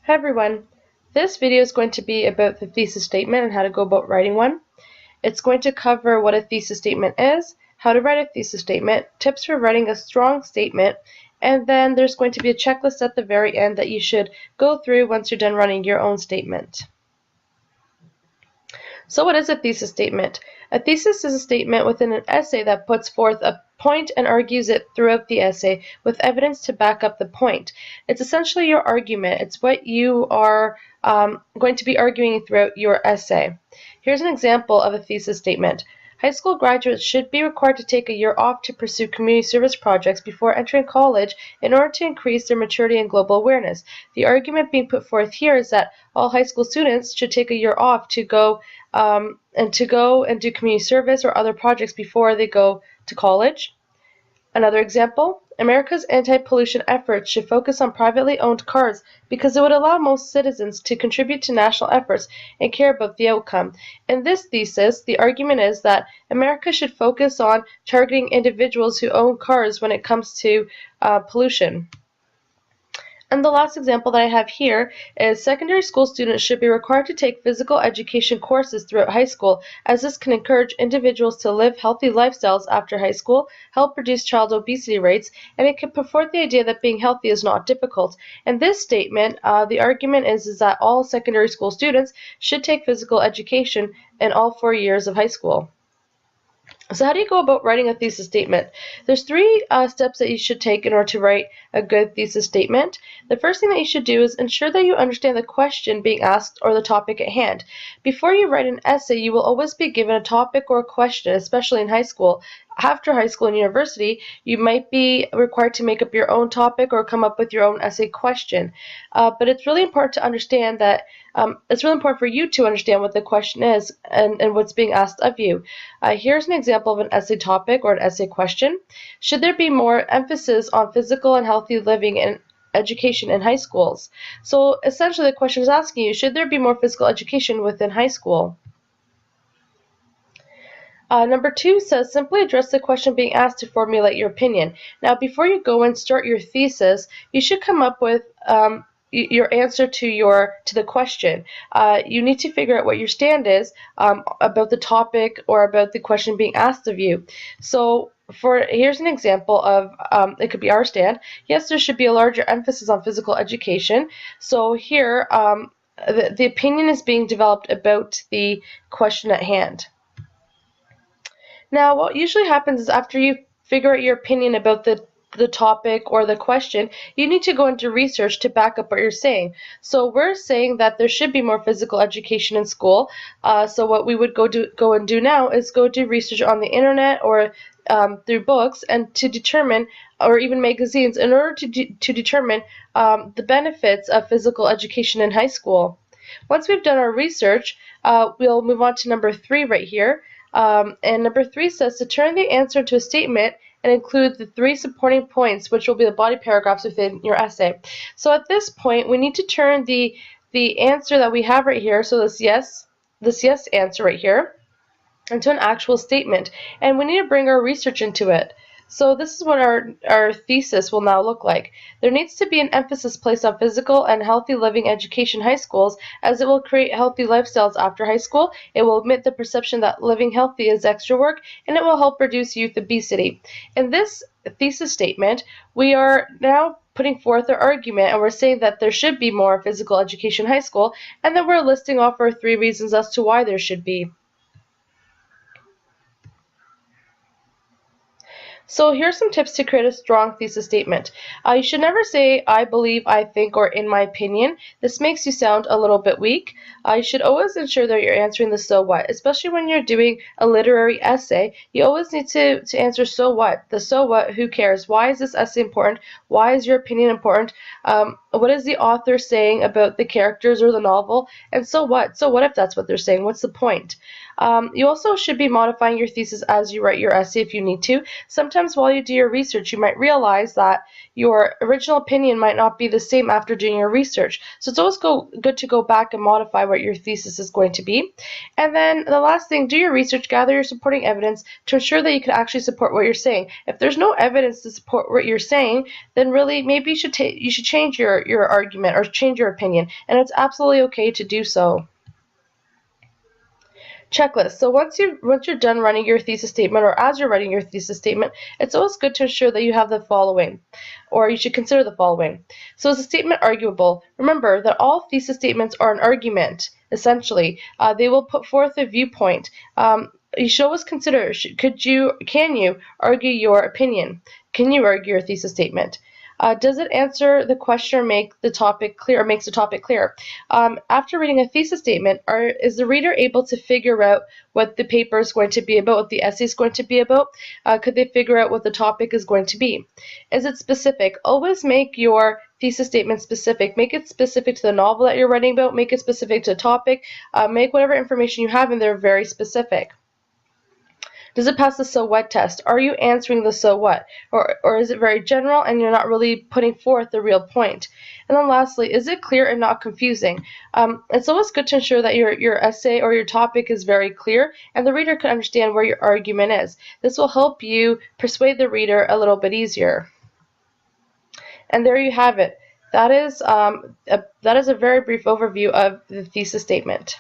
Hi everyone. This video is going to be about the thesis statement and how to go about writing one. It's going to cover what a thesis statement is, how to write a thesis statement, tips for writing a strong statement, and then there's going to be a checklist at the very end that you should go through once you're done running your own statement. So what is a thesis statement? A thesis is a statement within an essay that puts forth a point and argues it throughout the essay with evidence to back up the point. It's essentially your argument. It's what you are going to be arguing throughout your essay. Here's an example of a thesis statement. High school graduates should be required to take a year off to pursue community service projects before entering college in order to increase their maturity and global awareness. The argument being put forth here is that all high school students should take a year off to go and do community service or other projects before they go to college. Another example, America's anti-pollution efforts should focus on privately owned cars because it would allow most citizens to contribute to national efforts and care about the outcome. In this thesis, the argument is that America should focus on targeting individuals who own cars when it comes to pollution. And the last example that I have here is secondary school students should be required to take physical education courses throughout high school, as this can encourage individuals to live healthy lifestyles after high school, help reduce child obesity rates, and it can put forth the idea that being healthy is not difficult. In this statement, the argument is that all secondary school students should take physical education in all 4 years of high school. So how do you go about writing a thesis statement? There's three steps that you should take in order to write a good thesis statement. The first thing that you should do is ensure that you understand the question being asked or the topic at hand. Before you write an essay, you will always be given a topic or a question, especially in high school. After high school and university, you might be required to make up your own topic or come up with your own essay question. But it's really important to understand that it's really important for you to understand what the question is and what's being asked of you. Here's an example of an essay topic or an essay question. Should there be more emphasis on physical and healthy living and education in high schools? So essentially the question is asking you, should there be more physical education within high school? Number 2 says, simply address the question being asked to formulate your opinion. Now, before you go and start your thesis, you should come up with your answer to the question. You need to figure out what your stand is about the topic or about the question being asked of you. So here's an example of, it could be our stand. Yes, there should be a larger emphasis on physical education. So here, the opinion is being developed about the question at hand. Now, what usually happens is after you figure out your opinion about the topic or the question, you need to go into research to back up what you're saying. So we're saying that there should be more physical education in school. So what we would go and do now is go do research on the internet or through books and to determine, or even magazines, in order to determine the benefits of physical education in high school. Once we've done our research, we'll move on to number 3 right here. And number 3 says to turn the answer into a statement and include the 3 supporting points, which will be the body paragraphs within your essay. So at this point, we need to turn the answer that we have right here, so this yes answer right here, into an actual statement. And we need to bring our research into it. So this is what our thesis will now look like. There needs to be an emphasis placed on physical and healthy living education in high schools, as it will create healthy lifestyles after high school. It will omit the perception that living healthy is extra work, and it will help reduce youth obesity. In this thesis statement, we are now putting forth our argument, and we're saying that there should be more physical education in high school, and then we're listing off our 3 reasons as to why there should be. So here's some tips to create a strong thesis statement. You should never say, I believe, I think, or in my opinion. This makes you sound a little bit weak. You should always ensure that you're answering the so what, especially when you're doing a literary essay. You always need to answer so what. The so what, who cares? Why is this essay important? Why is your opinion important? What is the author saying about the characters or the novel? And so what? So what if that's what they're saying? What's the point? You also should be modifying your thesis as you write your essay if you need to. Sometimes sometimes while you do your research, you might realize that your original opinion might not be the same after doing your research. So it's always good to go back and modify what your thesis is going to be. And then the last thing, do your research, gather your supporting evidence to ensure that you can actually support what you're saying. If there's no evidence to support what you're saying, then really maybe you should change your argument or change your opinion, and it's absolutely okay to do so. Checklist. So once you're done running your thesis statement, or as you're writing your thesis statement, it's always good to ensure that you have the following, or you should consider the following. So is the statement arguable? Remember that all thesis statements are an argument, essentially. They will put forth a viewpoint. You should always consider, can you argue your opinion? Can you argue your thesis statement? Does it answer the question or makes the topic clear? After reading a thesis statement, is the reader able to figure out what the paper is going to be about, what the essay is going to be about? Could they figure out what the topic is going to be? Is it specific? Always make your thesis statement specific. Make it specific to the novel that you're writing about. Make it specific to the topic. Make whatever information you have in there very specific. Does it pass the so what test? Are you answering the so what? Or is it very general and you're not really putting forth the real point? And then lastly, is it clear and not confusing? It's always good to ensure that your essay or your topic is very clear and the reader can understand where your argument is. This will help you persuade the reader a little bit easier. And there you have it. That is a very brief overview of the thesis statement.